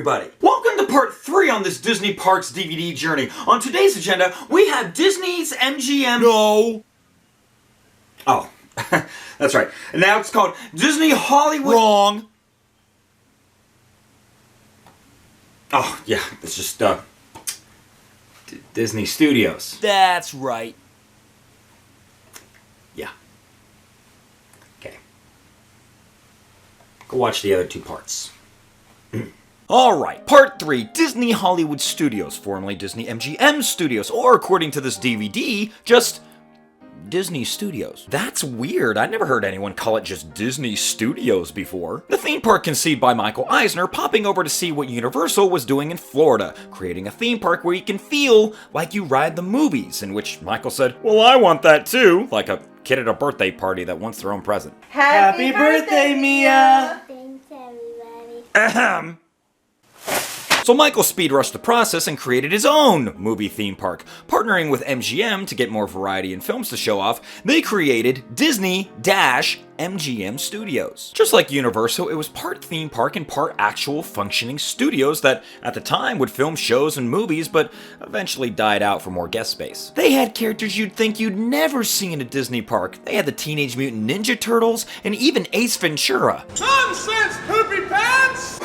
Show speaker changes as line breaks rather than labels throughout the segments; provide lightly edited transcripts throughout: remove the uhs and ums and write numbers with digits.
everybody! Welcome to part 3 on this Disney Parks DVD journey. On today's agenda, we have Disney's MGM...
No!
Oh, that's right. And now it's called Disney Hollywood...
Wrong!
Oh, yeah, it's just, Disney Studios.
That's right.
Yeah. Okay. Go watch the other 2 parts.
Alright, part 3, Disney Hollywood Studios, formerly Disney MGM Studios, or according to this DVD, just Disney Studios. That's weird, I never heard anyone call it just Disney Studios before. The theme park conceived by Michael Eisner, popping over to see what Universal was doing in Florida, creating a theme park where you can feel like you ride the movies, in which Michael said, "Well, I want that too," like a kid at a birthday party that wants their own present.
Happy birthday, Mia!
Thanks, everybody.
Ahem. So Michael speed rushed the process and created his own movie theme park. Partnering with MGM to get more variety in films to show off, they created Disney-MGM Studios. Just like Universal, it was part theme park and part actual functioning studios that at the time would film shows and movies, but eventually died out for more guest space. They had characters you'd think you'd never see in a Disney park. They had the Teenage Mutant Ninja Turtles and even Ace Ventura.
Nonsense, poopy pants!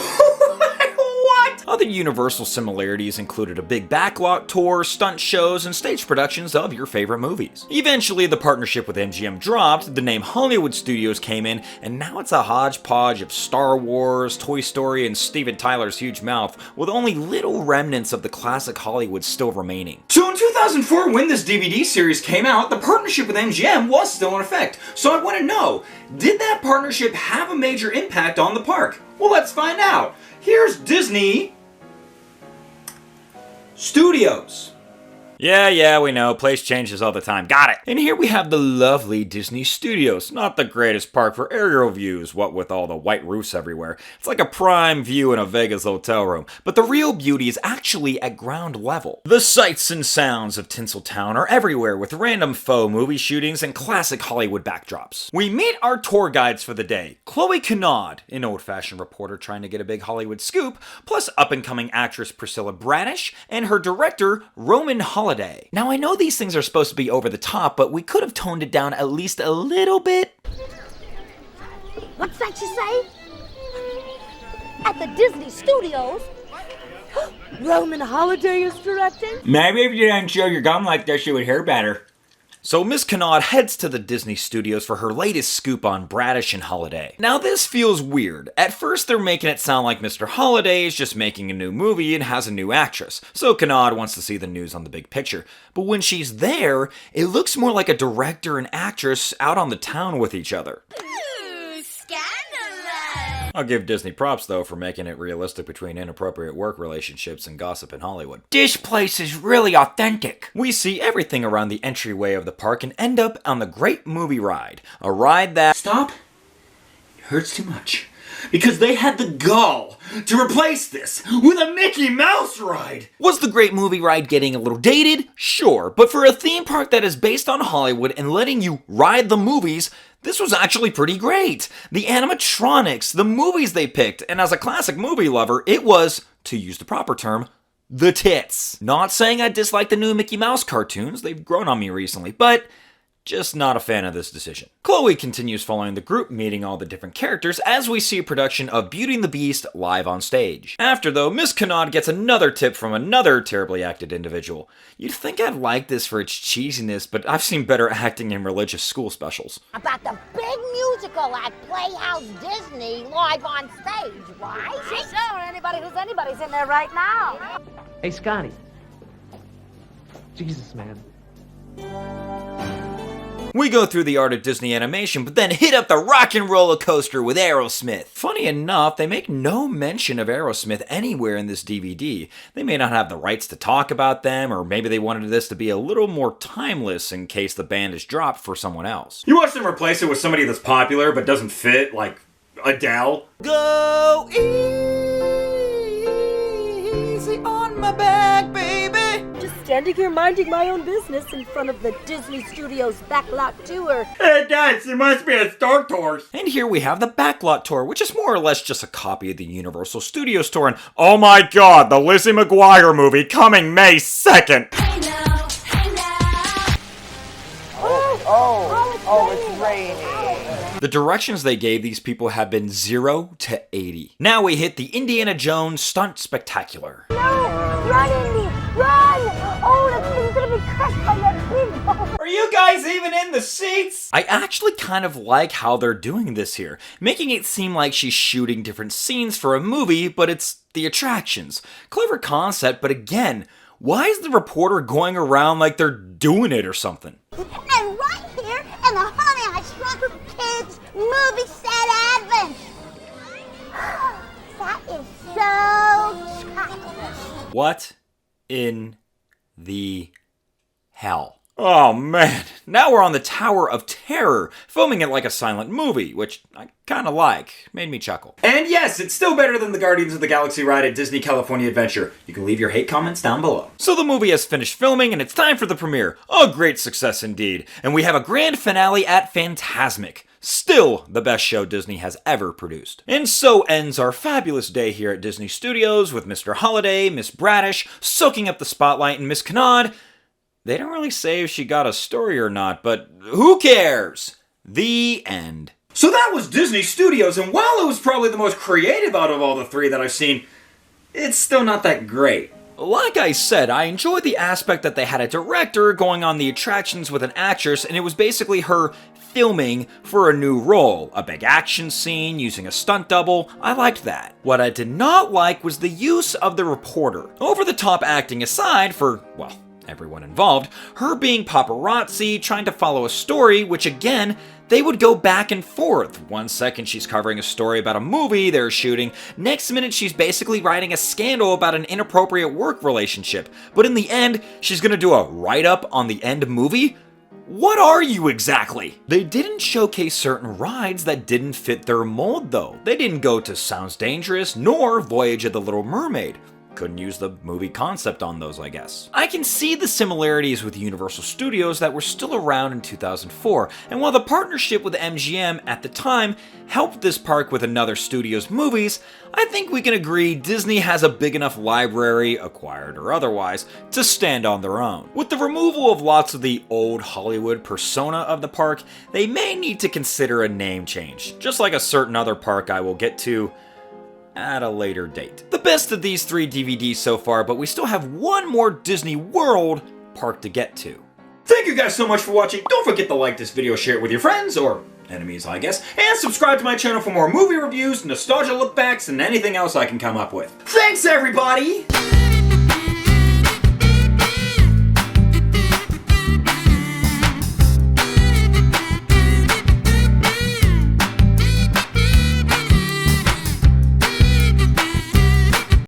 Other Universal similarities included a big backlot tour, stunt shows, and stage productions of your favorite movies. Eventually, the partnership with MGM dropped, the name Hollywood Studios came in, and now it's a hodgepodge of Star Wars, Toy Story, and Steven Tyler's huge mouth, with only little remnants of the classic Hollywood still remaining.
So in 2004, when this DVD series came out, the partnership with MGM was still in effect. So I want to know, did that partnership have a major impact on the park? Well, let's find out. Here's Disney Studios.
Yeah, we know. Place changes all the time. Got it. And here we have the lovely Disney Studios. Not the greatest park for aerial views, what with all the white roofs everywhere. It's like a prime view in a Vegas hotel room. But the real beauty is actually at ground level. The sights and sounds of Tinseltown are everywhere with random faux movie shootings and classic Hollywood backdrops. We meet our tour guides for the day. Chloe Kennard, an old-fashioned reporter trying to get a big Hollywood scoop, plus up-and-coming actress Priscilla Bradish, and her director, Roman Holiday. Now, I know these things are supposed to be over the top, but we could have toned it down at least a little bit.
What's that you say? At the Disney Studios? Roman Holiday is directing?
Maybe if you didn't chew your gum like this, you would hear better.
So Miss Kennard heads to the Disney Studios for her latest scoop on Bradish and Holiday. Now this feels weird. At first they're making it sound like Mr. Holiday is just making a new movie and has a new actress, so Kennard wants to see the news on the big picture. But when she's there, it looks more like a director and actress out on the town with each other. I'll give Disney props, though, for making it realistic between inappropriate work relationships and gossip in Hollywood. This place is really authentic. We see everything around the entryway of the park and end up on the Great Movie Ride. A ride that...
Stop. It hurts too much. Because they had the gall to replace this with a Mickey Mouse ride.
Was the Great Movie Ride getting a little dated? Sure, but for a theme park that is based on Hollywood and letting you ride the movies, this was actually pretty great. The animatronics, the movies they picked, and as a classic movie lover, it was, to use the proper term, the tits. Not saying I dislike the new Mickey Mouse cartoons, they've grown on me recently, but just not a fan of this decision. Chloe continues following the group, meeting all the different characters as we see a production of Beauty and the Beast live on stage. After, though, Miss Kennard gets another tip from another terribly acted individual. You'd think I'd like this for its cheesiness, but I've seen better acting in religious school specials.
About the big musical at Playhouse Disney live on stage, right?
Sure, anybody's in there right now.
Hey, Scotty. Jesus, man.
We go through the art of Disney animation, but then hit up the rock and roller coaster with Aerosmith. Funny enough, they make no mention of Aerosmith anywhere in this DVD. They may not have the rights to talk about them, or maybe they wanted this to be a little more timeless in case the band is dropped for someone else.
You watch them replace it with somebody that's popular but doesn't fit, like Adele.
Go easy on my back, baby.
Just
standing here minding my own business in front of the Disney Studios backlot tour.
Hey guys, there must be a Star Tours.
And here we have the Backlot Tour, which is more or less just a copy of the Universal Studios tour. And oh my god, the Lizzie McGuire movie coming May 2nd!
It's raining.
The directions they gave these people have been 0 to 80. Now we hit the Indiana Jones Stunt Spectacular.
No! Run, Indy! Run! Oh, that thing's gonna be crushed by that big.
Are you guys even in the seats?
I actually kind of like how they're doing this here, making it seem like she's shooting different scenes for a movie, but it's the attractions. Clever concept, but again, why is the reporter going around like they're doing it or something?
And right here in the Honey I Shrunk Kids movie set advent. That is so chocolate.
What in the hell? Oh man, now we're on the Tower of Terror, filming it like a silent movie, which I kinda like. Made me chuckle.
And yes, it's still better than the Guardians of the Galaxy ride at Disney California Adventure. You can leave your hate comments down below.
So the movie has finished filming and it's time for the premiere. A great success indeed. And we have a grand finale at Fantasmic. Still the best show Disney has ever produced. And so ends our fabulous day here at Disney Studios with Mr. Holiday, Miss Bradish, soaking up the spotlight, and Miss Canard. They don't really say if she got a story or not, but who cares? The end.
So that was Disney Studios, and while it was probably the most creative out of all the three that I've seen, it's still not that great.
Like I said, I enjoyed the aspect that they had a director going on the attractions with an actress, and it was basically her filming for a new role. A big action scene using a stunt double. I liked that. What I did not like was the use of the reporter. Over the top acting aside for, well, everyone involved, her being paparazzi, trying to follow a story, which again, they would go back and forth. 1 second she's covering a story about a movie they're shooting, next minute she's basically writing a scandal about an inappropriate work relationship. But in the end, she's gonna do a write-up on the end movie? What are you exactly? They didn't showcase certain rides that didn't fit their mold though. They didn't go to Sounds Dangerous nor Voyage of the Little Mermaid. Couldn't use the movie concept on those, I guess. I can see the similarities with Universal Studios that were still around in 2004, and while the partnership with MGM at the time helped this park with another studio's movies, I think we can agree Disney has a big enough library, acquired or otherwise, to stand on their own. With the removal of lots of the old Hollywood persona of the park, they may need to consider a name change, just like a certain other park I will get to at a later date. The best of these 3 DVDs so far, but we still have one more Disney World park to get to.
Thank you guys so much for watching. Don't forget to like this video, share it with your friends, or enemies I guess, and subscribe to my channel for more movie reviews, nostalgia look backs, and anything else I can come up with. Thanks everybody!